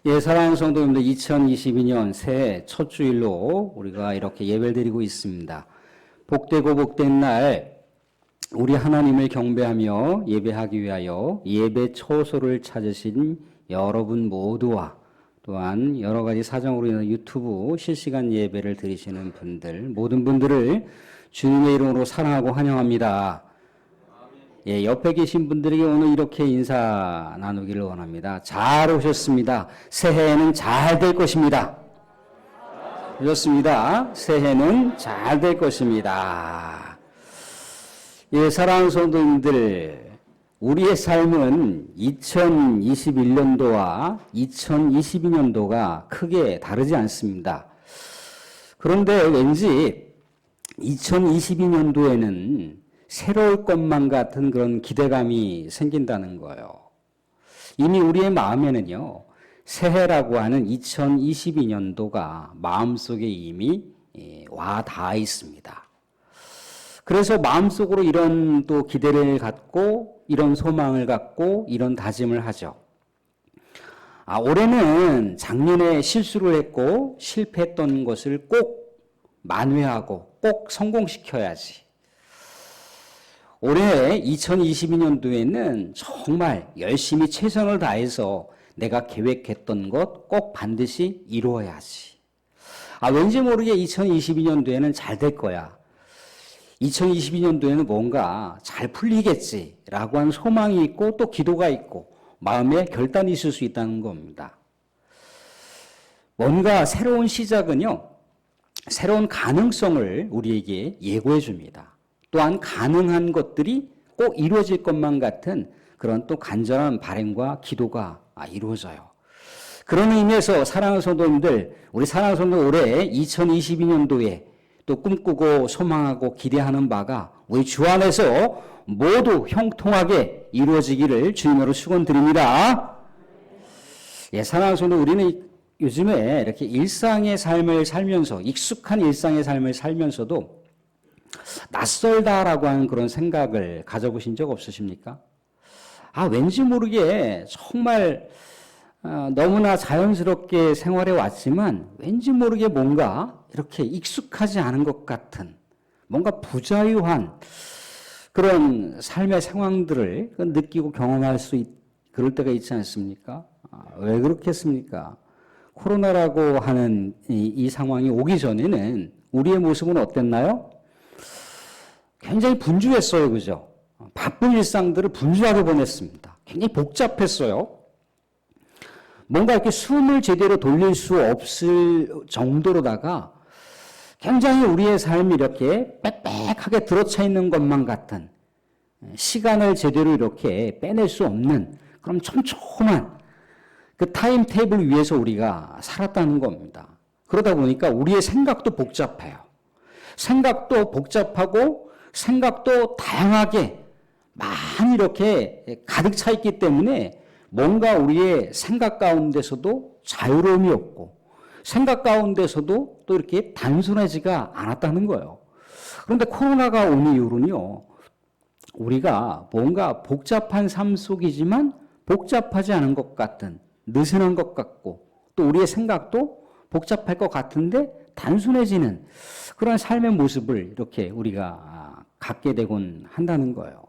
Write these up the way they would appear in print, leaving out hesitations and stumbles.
예, 사랑하는 성도님들, 2022년 새해 첫 주일로 우리가 이렇게 예배를 드리고 있습니다. 복되고 복된 날, 우리 하나님을 경배하며 예배하기 위하여 예배 처소를 찾으신 여러분 모두와 또한 여러 가지 사정으로 인해 유튜브 실시간 예배를 드리시는 분들, 모든 분들을 주님의 이름으로 사랑하고 환영합니다. 예, 옆에 계신 분들에게 오늘 이렇게 인사 나누기를 원합니다. 잘 오셨습니다. 새해는 잘 될 것입니다. 그렇습니다. 새해는 잘 될 것입니다. 예, 사랑하는 성도님들, 우리의 삶은 2021년도와 2022년도가 크게 다르지 않습니다. 그런데 왠지 2022년도에는 새로울 것만 같은 그런 기대감이 생긴다는 거예요. 이미 우리의 마음에는요, 새해라고 하는 2022년도가 마음속에 이미 와 닿아 있습니다. 그래서 마음속으로 이런 또 기대를 갖고, 이런 소망을 갖고, 이런 다짐을 하죠. 올해는 작년에 실수를 했고, 실패했던 것을 꼭 만회하고, 꼭 성공시켜야지. 올해 2022년도에는 정말 열심히 최선을 다해서 내가 계획했던 것 꼭 반드시 이루어야지. 왠지 모르게 2022년도에는 잘 될 거야. 2022년도에는 뭔가 잘 풀리겠지라고 하는 소망이 있고 또 기도가 있고 마음에 결단이 있을 수 있다는 겁니다. 뭔가 새로운 시작은요, 새로운 가능성을 우리에게 예고해 줍니다. 또한 가능한 것들이 꼭 이루어질 것만 같은 그런 또 간절한 바람과 기도가 이루어져요. 그런 의미에서 사랑하는 성도님들, 우리 사랑하는 성도 올해 2022년도에 또 꿈꾸고 소망하고 기대하는 바가 우리 주 안에서 모두 형통하게 이루어지기를 주님으로 축원드립니다. 예, 사랑하는 성도, 우리는 요즘에 이렇게 일상의 삶을 살면서, 익숙한 일상의 삶을 살면서도 낯설다라고 하는 그런 생각을 가져보신 적 없으십니까? 왠지 모르게 정말 너무나 자연스럽게 생활해 왔지만 왠지 모르게 뭔가 이렇게 익숙하지 않은 것 같은 뭔가 부자유한 그런 삶의 상황들을 느끼고 경험할 그럴 때가 있지 않습니까? 왜 그렇겠습니까? 코로나라고 하는 이 상황이 오기 전에는 우리의 모습은 어땠나요? 굉장히 분주했어요. 그죠? 바쁜 일상들을 분주하게 보냈습니다. 굉장히 복잡했어요. 뭔가 이렇게 숨을 제대로 돌릴 수 없을 정도로다가 굉장히 우리의 삶이 이렇게 빽빽하게 들어차 있는 것만 같은, 시간을 제대로 이렇게 빼낼 수 없는 그런 촘촘한 그 타임 테이블 위에서 우리가 살았다는 겁니다. 그러다 보니까 우리의 생각도 복잡해요. 생각도 복잡하고 생각도 다양하게 많이 이렇게 가득 차 있기 때문에 뭔가 우리의 생각 가운데서도 자유로움이 없고 생각 가운데서도 또 이렇게 단순하지가 않았다는 거예요. 그런데 코로나가 온 이후로는요, 우리가 뭔가 복잡한 삶 속이지만 복잡하지 않은 것 같은, 느슨한 것 같고 또 우리의 생각도 복잡할 것 같은데 단순해지는 그런 삶의 모습을 이렇게 우리가 갖게 되곤 한다는 거예요.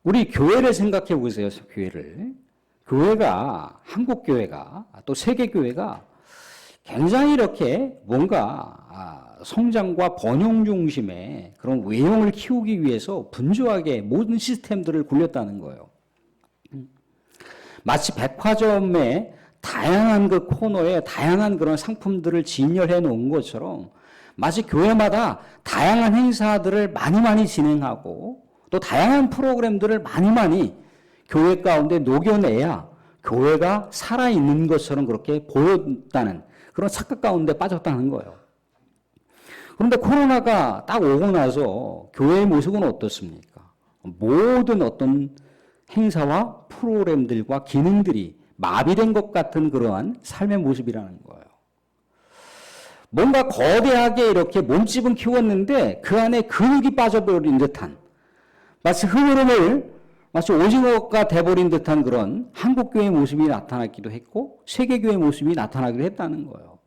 우리 교회를 생각해 보세요. 교회를. 교회가, 한국 교회가 또 세계 교회가 굉장히 이렇게 뭔가 성장과 번영 중심의 그런 외형을 키우기 위해서 분주하게 모든 시스템들을 굴렸다는 거예요. 마치 백화점에 다양한 그 코너에 다양한 그런 상품들을 진열해 놓은 것처럼 마치 교회마다 다양한 행사들을 많이 진행하고 또 다양한 프로그램들을 많이 교회 가운데 녹여내야 교회가 살아있는 것처럼 그렇게 보였다는 그런 착각 가운데 빠졌다는 거예요. 그런데 코로나가 딱 오고 나서 교회의 모습은 어떻습니까? 모든 어떤 행사와 프로그램들과 기능들이 마비된 것 같은 그러한 삶의 모습이라는 거예요. 뭔가 거대하게 이렇게 몸집은 키웠는데 그 안에 근육이 빠져버린 듯한, 마치 흐름을 마치 오징어가 돼버린 듯한 그런 한국교회의 모습이 나타났기도 했고 세계교회의 모습이 나타나기도 했다는 거예요.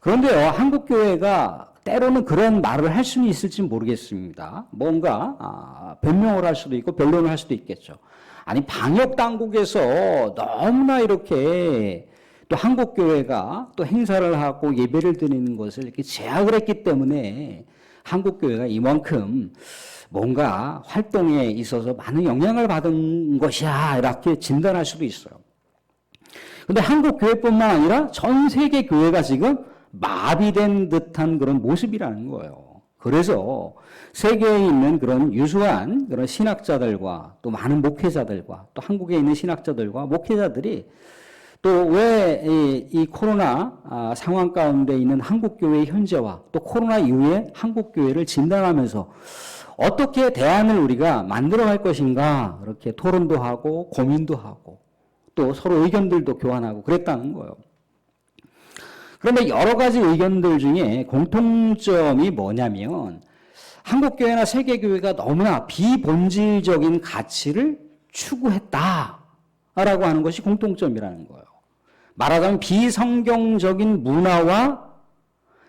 그런데요, 한국교회가 때로는 그런 말을 할 수는 있을지 모르겠습니다. 뭔가 변명을 할 수도 있고 변론을 할 수도 있겠죠. 아니, 방역당국에서 너무나 이렇게 또 한국교회가 또 행사를 하고 예배를 드리는 것을 이렇게 제약을 했기 때문에 한국교회가 이만큼 뭔가 활동에 있어서 많은 영향을 받은 것이야, 이렇게 진단할 수도 있어요. 근데 한국교회뿐만 아니라 전 세계 교회가 지금 마비된 듯한 그런 모습이라는 거예요. 그래서 세계에 있는 그런 유수한 그런 신학자들과 또 많은 목회자들과 또 한국에 있는 신학자들과 목회자들이 또 왜 이 코로나 상황 가운데 있는 한국교회의 현재와 또 코로나 이후에 한국교회를 진단하면서 어떻게 대안을 우리가 만들어갈 것인가 이렇게 토론도 하고 고민도 하고 또 서로 의견들도 교환하고 그랬다는 거예요. 그런데 여러 가지 의견들 중에 공통점이 뭐냐면 한국교회나 세계교회가 너무나 비본질적인 가치를 추구했다라고 하는 것이 공통점이라는 거예요. 말하자면 비성경적인 문화와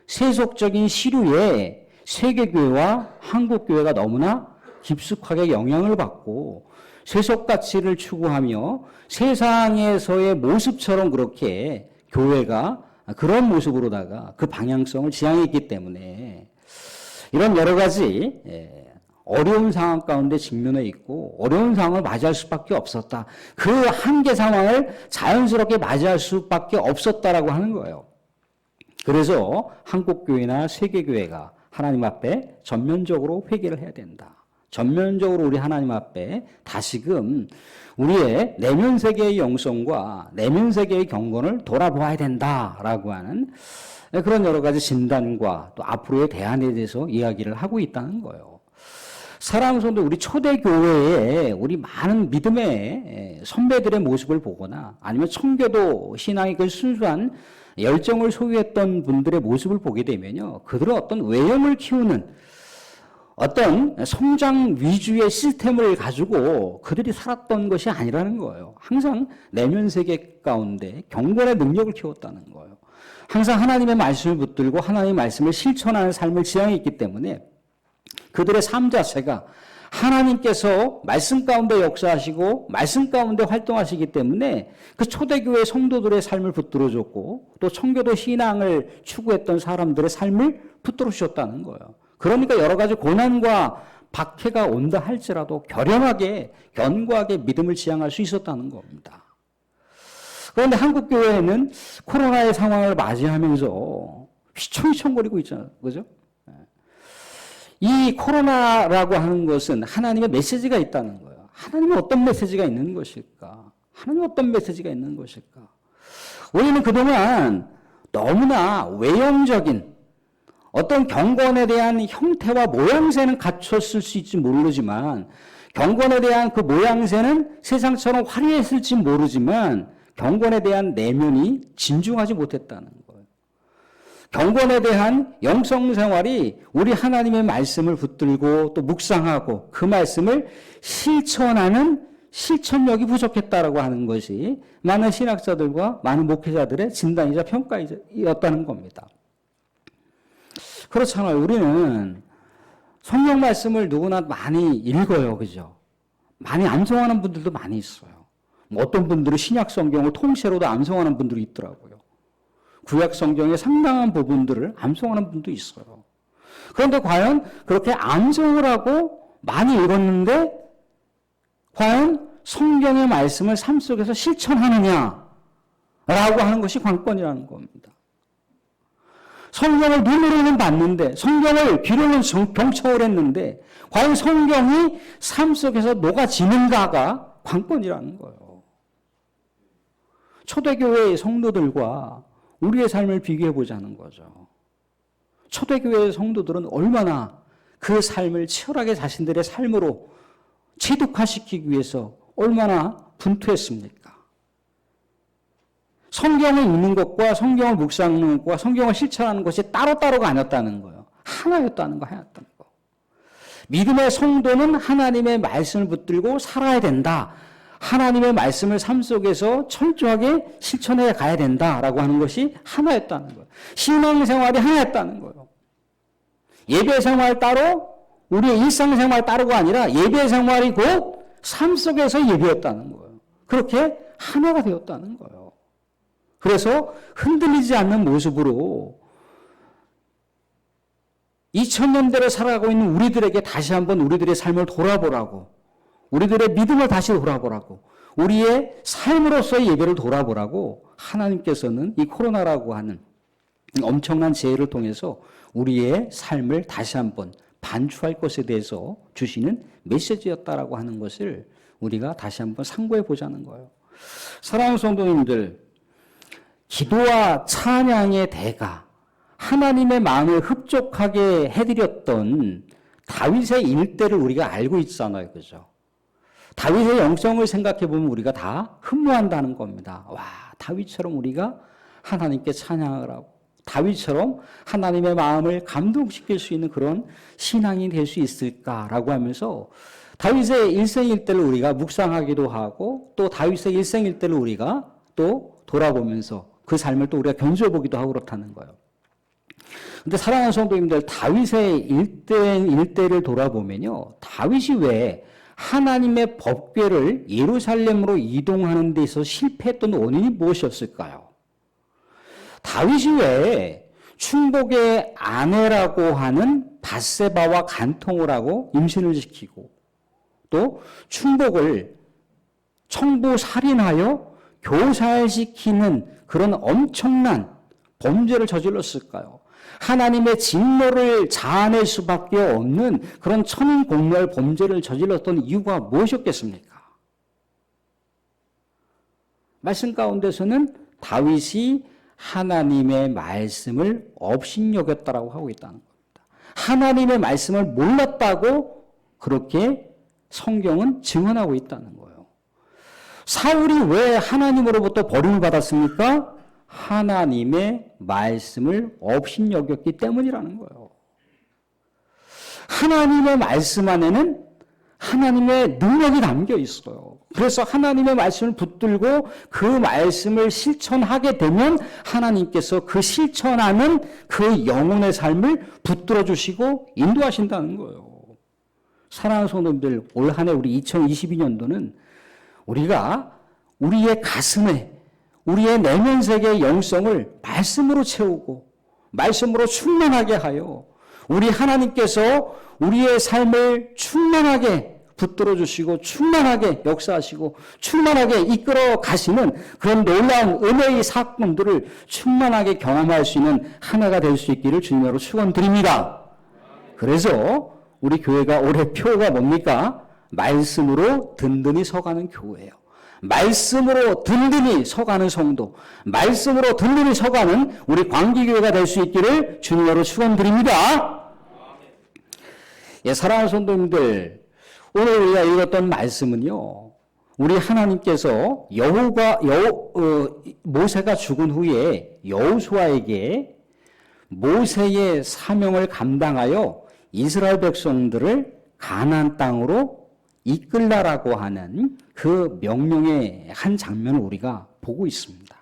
세속적인 시류에 세계교회와 한국교회가 너무나 깊숙하게 영향을 받고 세속 가치를 추구하며 세상에서의 모습처럼 그렇게 교회가 그런 모습으로다가 그 방향성을 지향했기 때문에 이런 여러 가지 어려운 상황 가운데 직면해 있고 어려운 상황을 맞이할 수밖에 없었다. 그 한계 상황을 자연스럽게 맞이할 수밖에 없었다라고 하는 거예요. 그래서 한국교회나 세계교회가 하나님 앞에 전면적으로 회개를 해야 된다. 전면적으로 우리 하나님 앞에 다시금 우리의 내면 세계의 영성과 내면 세계의 경건을 돌아보아야 된다라고 하는 그런 여러 가지 진단과 또 앞으로의 대안에 대해서 이야기를 하고 있다는 거예요. 사랑하는 성도, 우리 초대교회에 우리 많은 믿음의 선배들의 모습을 보거나 아니면 청교도 신앙의 그 순수한 열정을 소유했던 분들의 모습을 보게 되면요, 그들은 어떤 외형을 키우는 어떤 성장 위주의 시스템을 가지고 그들이 살았던 것이 아니라는 거예요. 항상 내면 세계 가운데 경건의 능력을 키웠다는 거예요. 항상 하나님의 말씀을 붙들고 하나님의 말씀을 실천하는 삶을 지향했기 때문에 그들의 삶 자체가 하나님께서 말씀 가운데 역사하시고 말씀 가운데 활동하시기 때문에 그 초대교회 성도들의 삶을 붙들어줬고 또 청교도 신앙을 추구했던 사람들의 삶을 붙들어 주셨다는 거예요. 그러니까 여러 가지 고난과 박해가 온다 할지라도 결연하게 견고하게 믿음을 지향할 수 있었다는 겁니다. 그런데 한국교회는 코로나의 상황을 맞이하면서 휘청휘청거리고 있잖아요. 그죠? 이 코로나라고 하는 것은 하나님의 메시지가 있다는 거예요. 하나님의 어떤 메시지가 있는 것일까? 하나님의 어떤 메시지가 있는 것일까? 우리는 그동안 너무나 외형적인 어떤 경건에 대한 형태와 모양새는 갖췄을 수 있지 모르지만 경건에 대한 그 모양새는 세상처럼 화려했을지 모르지만 경건에 대한 내면이 진중하지 못했다는 거예요. 경건에 대한 영성 생활이 우리 하나님의 말씀을 붙들고 또 묵상하고 그 말씀을 실천하는 실천력이 부족했다라고 하는 것이 많은 신학자들과 많은 목회자들의 진단이자 평가였다는 겁니다. 그렇잖아요. 우리는 성경 말씀을 누구나 많이 읽어요. 그죠? 많이 암송하는 분들도 많이 있어요. 어떤 분들은 신약 성경을 통째로도 암송하는 분들이 있더라고요. 구약 성경의 상당한 부분들을 암송하는 분도 있어요. 그런데 과연 그렇게 암송을 하고 많이 읽었는데 과연 성경의 말씀을 삶 속에서 실천하느냐라고 하는 것이 관건이라는 겁니다. 성경을 눈으로는 봤는데 성경을 귀로는 경청을 했는데 과연 성경이 삶 속에서 녹아지는가가 관건이라는 거예요. 초대교회의 성도들과 우리의 삶을 비교해 보자는 거죠. 초대교회의 성도들은 얼마나 그 삶을 치열하게 자신들의 삶으로 체득화시키기 위해서 얼마나 분투했습니까? 성경을 읽는 것과 성경을 묵상하는 것과 성경을 실천하는 것이 따로따로가 아니었다는 거예요. 하나였다는 거, 하나였다는 거. 믿음의 성도는 하나님의 말씀을 붙들고 살아야 된다. 하나님의 말씀을 삶 속에서 철저하게 실천해 가야 된다라고 하는 것이 하나였다는 거예요. 신앙생활이 하나였다는 거예요. 예배생활 따로 우리의 일상생활 따로가 아니라 예배생활이 곧 삶 속에서 예배였다는 거예요. 그렇게 하나가 되었다는 거예요. 그래서 흔들리지 않는 모습으로 2000년대를 살아가고 있는 우리들에게 다시 한번 우리들의 삶을 돌아보라고, 우리들의 믿음을 다시 돌아보라고, 우리의 삶으로서의 예배를 돌아보라고 하나님께서는 이 코로나라고 하는 엄청난 재해를 통해서 우리의 삶을 다시 한번 반추할 것에 대해서 주시는 메시지였다라고 하는 것을 우리가 다시 한번 상고해 보자는 거예요. 사랑하는 성도님들, 기도와 찬양의 대가, 하나님의 마음을 흡족하게 해드렸던 다윗의 일대를 우리가 알고 있잖아요. 그죠? 다윗의 영성을 생각해 보면 우리가 다 흠모한다는 겁니다. 와, 다윗처럼 우리가 하나님께 찬양을 하고, 다윗처럼 하나님의 마음을 감동시킬 수 있는 그런 신앙이 될 수 있을까라고 하면서 다윗의 일생일대를 우리가 묵상하기도 하고, 또 다윗의 일생일대를 우리가 또 돌아보면서 그 삶을 또 우리가 견주어 보기도 하고 그렇다는 거예요. 근데 사랑하는 성도님들, 다윗의 일대를 돌아보면요, 다윗이 왜 하나님의 법궤를 예루살렘으로 이동하는 데 있어서 실패했던 원인이 무엇이었을까요? 다윗이 왜 충복의 아내라고 하는 밧세바와 간통을 하고 임신을 시키고, 또 충복을 청부 살인하여 교살시키는 그런 엄청난 범죄를 저질렀을까요? 하나님의 진노를 자아낼 수밖에 없는 그런 천인공멸 범죄를 저질렀던 이유가 무엇이었겠습니까? 말씀 가운데서는 다윗이 하나님의 말씀을 업신여겼다라고 하고 있다는 겁니다. 하나님의 말씀을 몰랐다고 그렇게 성경은 증언하고 있다는 거예요. 사울이 왜 하나님으로부터 버림을 받았습니까? 하나님의 말씀을 업신여겼기 때문이라는 거예요. 하나님의 말씀 안에는 하나님의 능력이 담겨 있어요. 그래서 하나님의 말씀을 붙들고 그 말씀을 실천하게 되면 하나님께서 그 실천하는 그 영혼의 삶을 붙들어 주시고 인도하신다는 거예요. 사랑하는 성도님들, 올 한 해 우리 2022년도는 우리가 우리의 가슴에, 우리의 내면 세계의 영성을 말씀으로 채우고 말씀으로 충만하게 하여 우리 하나님께서 우리의 삶을 충만하게 붙들어 주시고 충만하게 역사하시고 충만하게 이끌어 가시는 그런 놀라운 은혜의 사건들을 충만하게 경험할 수 있는 한 해가 될 수 있기를 주님으로 축원드립니다. 그래서 우리 교회가 올해 표가 뭡니까? 말씀으로 든든히 서가는 교회예요. 말씀으로 든든히 서가는 성도, 말씀으로 든든히 서가는 우리 광기교회가 될 수 있기를 주님으로 축원드립니다. 예, 사랑하는 성도님들, 오늘 우리가 읽었던 말씀은요, 우리 하나님께서 모세가 죽은 후에 여호수아에게 모세의 사명을 감당하여 이스라엘 백성들을 가나안 땅으로 이끌라라고 하는 그 명령의 한 장면을 우리가 보고 있습니다.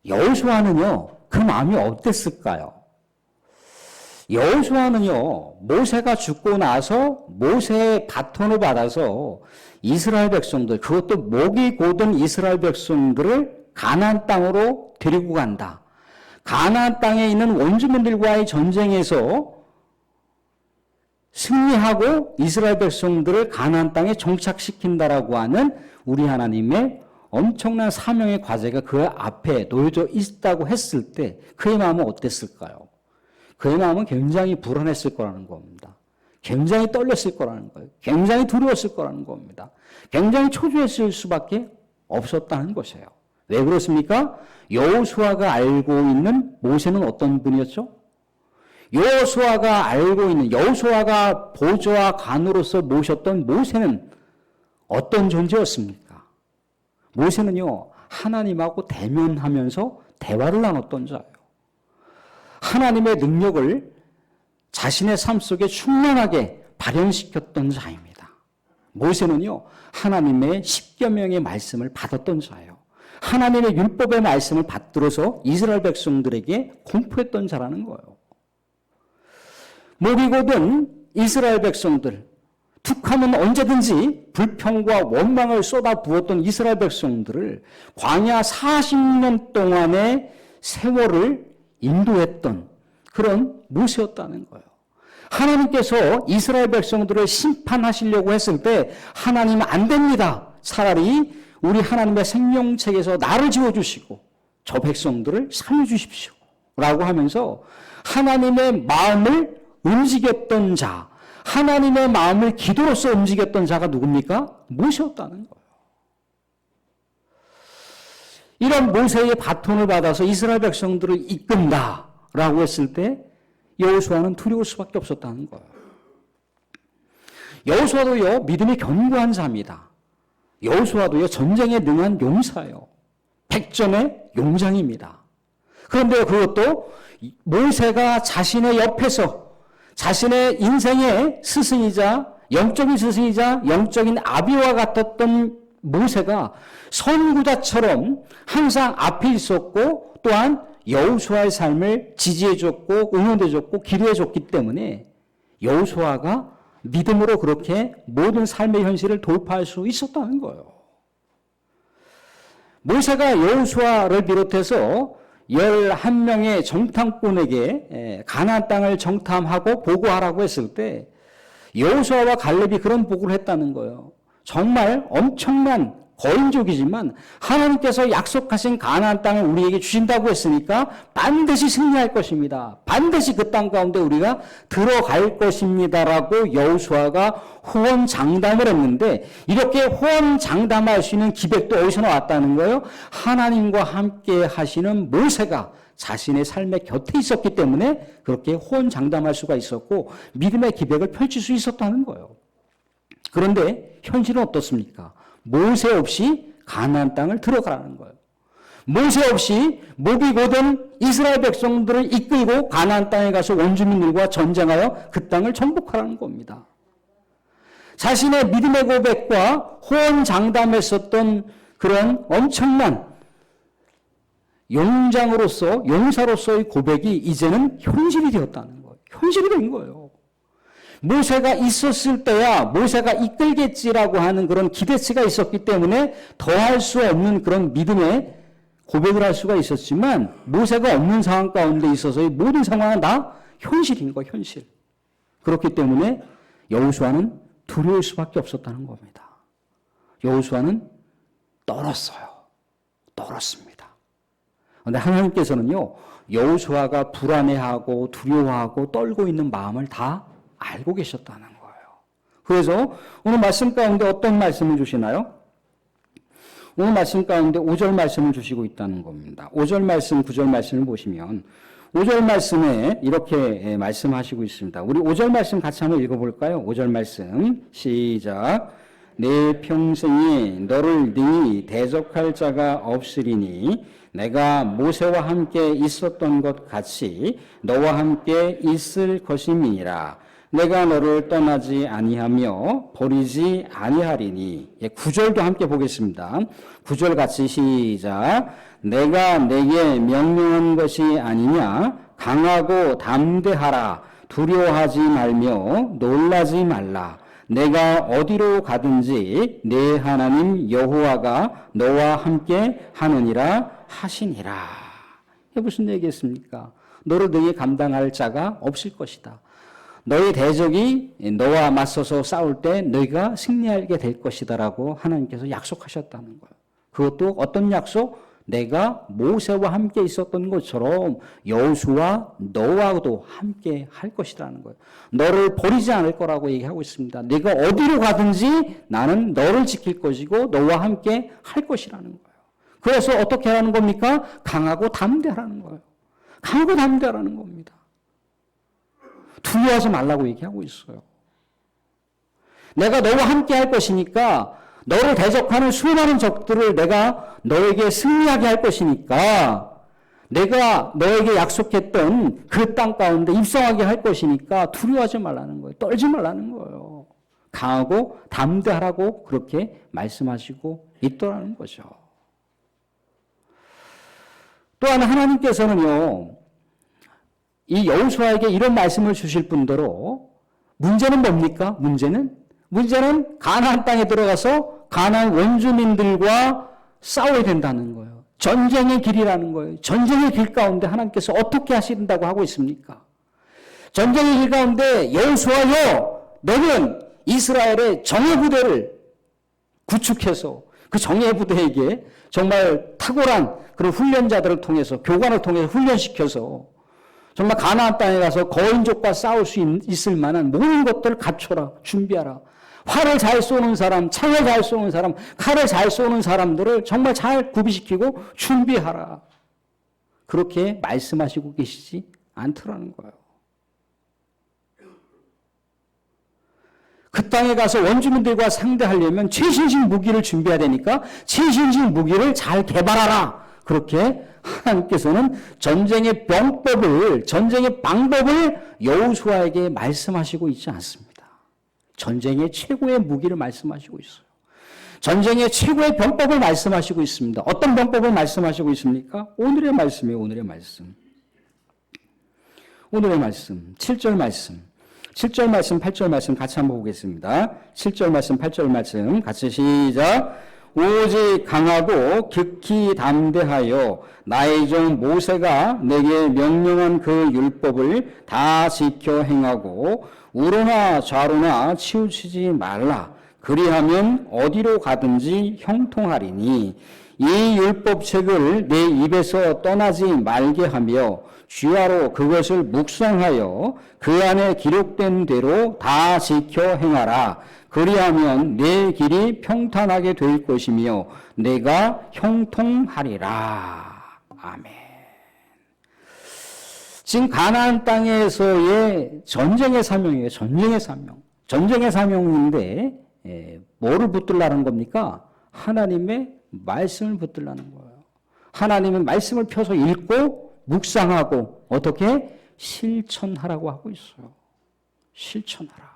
여호수아는요, 그 마음이 어땠을까요? 여호수아는요, 모세가 죽고 나서 모세의 바톤을 받아서 이스라엘 백성들, 그것도 목이 곧은 이스라엘 백성들을 가나안 땅으로 데리고 간다. 가나안 땅에 있는 원주민들과의 전쟁에서 승리하고 이스라엘 백성들을 가나안 땅에 정착시킨다라고 하는 우리 하나님의 엄청난 사명의 과제가 그 앞에 놓여져 있다고 했을 때 그의 마음은 어땠을까요? 그의 마음은 굉장히 불안했을 거라는 겁니다. 굉장히 떨렸을 거라는 거예요. 굉장히 두려웠을 거라는 겁니다. 굉장히 초조했을 수밖에 없었다는 것이에요. 왜 그렇습니까? 여호수아가 알고 있는 모세는 어떤 분이었죠? 여호수아가 알고 있는, 여호수아가 보좌와 관으로서 모셨던 모세는 어떤 존재였습니까? 모세는요, 하나님하고 대면하면서 대화를 나눴던 자예요. 하나님의 능력을 자신의 삶 속에 충만하게 발현시켰던 자입니다. 모세는요, 하나님의 십계명의 말씀을 받았던 자예요. 하나님의 율법의 말씀을 받들어서 이스라엘 백성들에게 공포했던 자라는 거예요. 목이고든 이스라엘 백성들, 툭하면 언제든지 불평과 원망을 쏟아부었던 이스라엘 백성들을 광야 40년 동안의 세월을 인도했던 그런 모세였다는 거예요. 하나님께서 이스라엘 백성들을 심판하시려고 했을 때 하나님은 안 됩니다. 차라리 우리 하나님의 생명책에서 나를 지워주시고 저 백성들을 살려주십시오 라고 하면서 하나님의 마음을 움직였던 자, 하나님의 마음을 기도로서 움직였던 자가 누굽니까? 모세였다는 거예요. 이런 모세의 바톤을 받아서 이스라엘 백성들을 이끈다라고 했을 때 여호수아는 두려울 수밖에 없었다는 거예요. 여호수아도요, 믿음이 견고한 자입니다. 여호수아도요, 전쟁에 능한 용사예요. 백전의 용장입니다. 그런데 그것도 모세가 자신의 옆에서 자신의 인생의 스승이자 영적인 스승이자 영적인 아비와 같았던 모세가 선구자처럼 항상 앞에 있었고 또한 여호수아의 삶을 지지해줬고 응원해줬고 기도해줬기 때문에 여호수아가 믿음으로 그렇게 모든 삶의 현실을 돌파할 수 있었다는 거예요. 모세가 여호수아를 비롯해서 11명의 정탐꾼에게 가나안 땅을 정탐하고 보고하라고 했을 때 여호수아와 갈렙이 그런 보고를 했다는 거예요. 정말 엄청난 거인족이지만 하나님께서 약속하신 가나안 땅을 우리에게 주신다고 했으니까 반드시 승리할 것입니다. 반드시 그 땅 가운데 우리가 들어갈 것입니다라고 여호수아가 호언장담을 했는데 이렇게 호언장담할 수 있는 기백도 어디서 나왔다는 거예요? 하나님과 함께 하시는 모세가 자신의 삶의 곁에 있었기 때문에 그렇게 호언장담할 수가 있었고 믿음의 기백을 펼칠 수 있었다는 거예요. 그런데 현실은 어떻습니까? 모세 없이 가나안 땅을 들어가라는 거예요. 모세 없이 목이 고든 이스라엘 백성들을 이끌고 가나안 땅에 가서 원주민들과 전쟁하여 그 땅을 정복하라는 겁니다. 자신의 믿음의 고백과 호언장담했었던 그런 엄청난 용사로서의 고백이 이제는 현실이 되었다는 거예요. 현실이 된 거예요. 모세가 있었을 때야 모세가 이끌겠지라고 하는 그런 기대치가 있었기 때문에 더할 수 없는 그런 믿음의 고백을 할 수가 있었지만 모세가 없는 상황 가운데 있어서의 모든 상황은 다 현실인 거예요. 현실. 그렇기 때문에 여호수아는 두려울 수밖에 없었다는 겁니다. 여호수아는 떨었어요. 떨었습니다. 그런데 하나님께서는요, 여호수아가 불안해하고 두려워하고 떨고 있는 마음을 다 알고 계셨다는 거예요. 그래서 오늘 말씀 가운데 어떤 말씀을 주시나요? 오늘 말씀 가운데 5절 말씀을 주시고 있다는 겁니다. 5절 말씀, 9절 말씀을 보시면 5절 말씀에 이렇게 말씀하시고 있습니다. 우리 5절 말씀 같이 한번 읽어볼까요? 5절 말씀 시작. 내 평생에 너를 능히 대적할 자가 없으리니 내가 모세와 함께 있었던 것 같이 너와 함께 있을 것임이니라. 내가 너를 떠나지 아니하며 버리지 아니하리니. 9절도 함께 보겠습니다. 9절 같이 시작. 내가 내게 명령한 것이 아니냐. 강하고 담대하라. 두려워하지 말며 놀라지 말라. 내가 어디로 가든지 내 하나님 여호와가 너와 함께 하느니라 하시니라. 이게 무슨 얘기겠습니까? 너를 너희 감당할 자가 없을 것이다. 너의 대적이 너와 맞서서 싸울 때 너희가 승리하게 될 것이다라고 하나님께서 약속하셨다는 거예요. 그것도 어떤 약속? 내가 모세와 함께 있었던 것처럼 여호수아 너와도 함께 할 것이라는 거예요. 너를 버리지 않을 거라고 얘기하고 있습니다. 네가 어디로 가든지 나는 너를 지킬 것이고 너와 함께 할 것이라는 거예요. 그래서 어떻게 하라는 겁니까? 강하고 담대하라는 거예요. 강하고 담대하라는 겁니다. 두려워하지 말라고 얘기하고 있어요. 내가 너와 함께 할 것이니까 너를 대적하는 수많은 적들을 내가 너에게 승리하게 할 것이니까 내가 너에게 약속했던 그 땅 가운데 입성하게 할 것이니까 두려워하지 말라는 거예요. 떨지 말라는 거예요. 강하고 담대하라고 그렇게 말씀하시고 있더라는 거죠. 또한 하나님께서는요, 이 여호수아에게 이런 말씀을 주실 뿐더러 문제는 뭡니까? 문제는 가나안 땅에 들어가서 가나안 원주민들과 싸워야 된다는 거예요. 전쟁의 길이라는 거예요. 전쟁의 길 가운데 하나님께서 어떻게 하신다고 하고 있습니까? 전쟁의 길 가운데 여호수아여, 너는 이스라엘의 정예 부대를 구축해서 그 정예 부대에게 정말 탁월한 그런 훈련자들을 통해서, 교관을 통해서 훈련시켜서 정말 가나안 땅에 가서 거인족과 싸울 수 있을 만한 모든 것들을 갖춰라, 준비하라. 활을 잘 쏘는 사람, 창을 잘 쏘는 사람, 칼을 잘 쏘는 사람들을 정말 잘 구비시키고 준비하라. 그렇게 말씀하시고 계시지 않더라는 거예요. 그 땅에 가서 원주민들과 상대하려면 최신식 무기를 준비해야 되니까 최신식 무기를 잘 개발하라. 그렇게 하나님께서는 전쟁의 병법을, 전쟁의 방법을 여호수아에게 말씀하시고 있지 않습니다. 전쟁의 최고의 무기를 말씀하시고 있어요. 전쟁의 최고의 병법을 말씀하시고 있습니다. 어떤 병법을 말씀하시고 있습니까? 오늘의 말씀이에요. 오늘의 말씀. 7절 말씀. 7절 말씀, 8절 말씀 같이 한번 보겠습니다. 7절 말씀, 8절 말씀 같이 시작. 오직 강하고 극히 담대하여 나의 종 모세가 내게 명령한 그 율법을 다 지켜 행하고 우로나 좌로나 치우치지 말라. 그리하면 어디로 가든지 형통하리니 이 율법책을 내 입에서 떠나지 말게 하며 주야로 그것을 묵상하여 그 안에 기록된 대로 다 지켜 행하라. 그리하면 내 길이 평탄하게 될 것이며 내가 형통하리라. 아멘. 지금 가나안 땅에서의 전쟁의 사명이에요. 전쟁의 사명. 전쟁의 사명인데 뭐를 붙들라는 겁니까? 하나님의 말씀을 붙들라는 거예요. 하나님의 말씀을 펴서 읽고 묵상하고 어떻게 실천하라고 하고 있어요. 실천하라.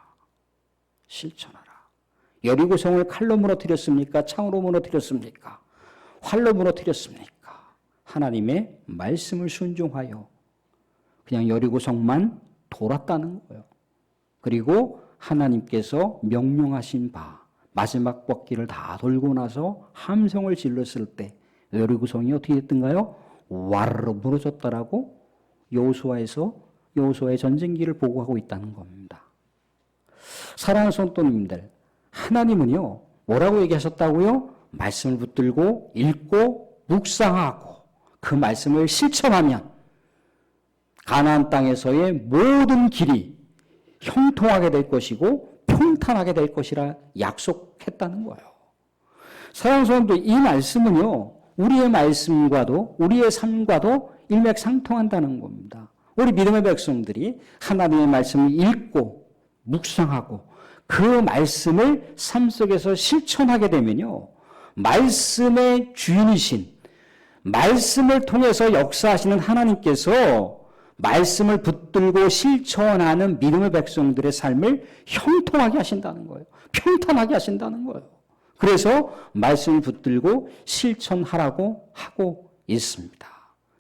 여리고성을 칼로 무너뜨렸습니까? 창으로 무너뜨렸습니까? 활로 무너뜨렸습니까? 하나님의 말씀을 순종하여 그냥 여리고성만 돌았다는 거예요. 그리고 하나님께서 명령하신 바 마지막 바퀴를 다 돌고 나서 함성을 질렀을 때 여리고성이 어떻게 됐던가요? 와르르 무너졌다라고 여호수아의 전쟁기를 보고하고 있다는 겁니다. 사랑하는 성도님들, 하나님은요 뭐라고 얘기하셨다고요? 말씀을 붙들고 읽고 묵상하고 그 말씀을 실천하면 가나안 땅에서의 모든 길이 형통하게 될 것이고 평탄하게 될 것이라 약속했다는 거예요. 사랑하는 성도들, 이 말씀은요 우리의 말씀과도 우리의 삶과도 일맥상통한다는 겁니다. 우리 믿음의 백성들이 하나님의 말씀을 읽고 묵상하고 그 말씀을 삶 속에서 실천하게 되면요, 말씀의 주인이신, 말씀을 통해서 역사하시는 하나님께서 말씀을 붙들고 실천하는 믿음의 백성들의 삶을 형통하게 하신다는 거예요. 평탄하게 하신다는 거예요. 그래서 말씀을 붙들고 실천하라고 하고 있습니다.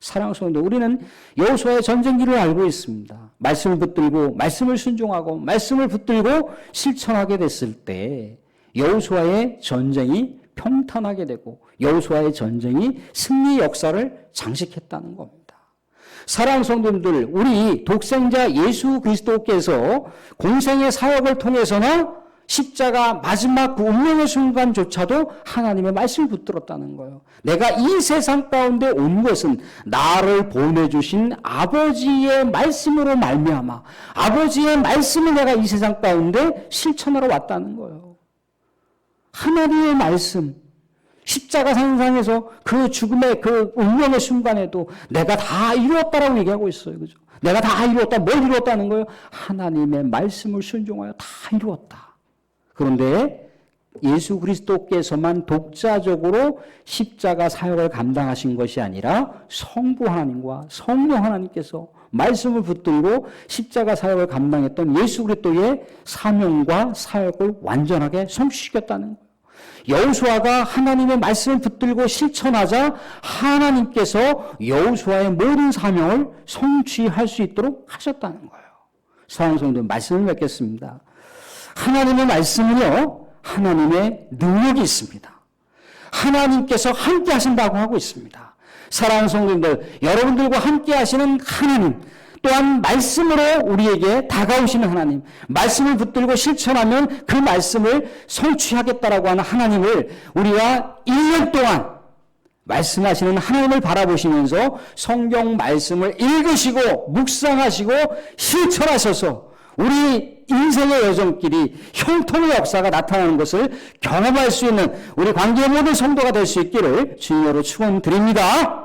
사랑하는 성도, 우리는 여호수아의 전쟁기를 알고 있습니다. 말씀을 붙들고 말씀을 순종하고 말씀을 붙들고 실천하게 됐을 때 여호수아의 전쟁이 평탄하게 되고 여호수아의 전쟁이 승리 역사를 장식했다는 겁니다. 사랑하는 성도님들, 우리 독생자 예수 그리스도께서 공생의 사역을 통해서나 십자가 마지막 그 운명의 순간조차도 하나님의 말씀을 붙들었다는 거예요. 내가 이 세상 가운데 온 것은 나를 보내주신 아버지의 말씀으로 말미암아 아버지의 말씀을 내가 이 세상 가운데 실천하러 왔다는 거예요. 하나님의 말씀, 십자가 상상에서 그 죽음의 그 운명의 순간에도 내가 다 이루었다라고 얘기하고 있어요. 그죠? 내가 다 이루었다. 뭘 이루었다는 거예요? 하나님의 말씀을 순종하여 다 이루었다. 그런데 예수 그리스도께서만 독자적으로 십자가 사역을 감당하신 것이 아니라 성부 하나님과 성령 하나님께서 말씀을 붙들고 십자가 사역을 감당했던 예수 그리스도의 사명과 사역을 완전하게 성취시켰다는 거예요. 여호수아가 하나님의 말씀을 붙들고 실천하자 하나님께서 여호수아의 모든 사명을 성취할 수 있도록 하셨다는 거예요. 사랑하는 성도, 말씀을 맺겠습니다. 하나님의 말씀은요, 하나님의 능력이 있습니다. 하나님께서 함께 하신다고 하고 있습니다. 사랑하는 성도님들, 여러분들과 함께 하시는 하나님, 또한 말씀으로 우리에게 다가오시는 하나님, 말씀을 붙들고 실천하면 그 말씀을 성취하겠다라고 하는 하나님을 우리가 1년 동안 말씀하시는 하나님을 바라보시면서 성경 말씀을 읽으시고 묵상하시고 실천하셔서 우리 인생의 여정길이 형통의 역사가 나타나는 것을 경험할 수 있는 우리 관계의 모든 성도가 될 수 있기를 주님으로 축원드립니다.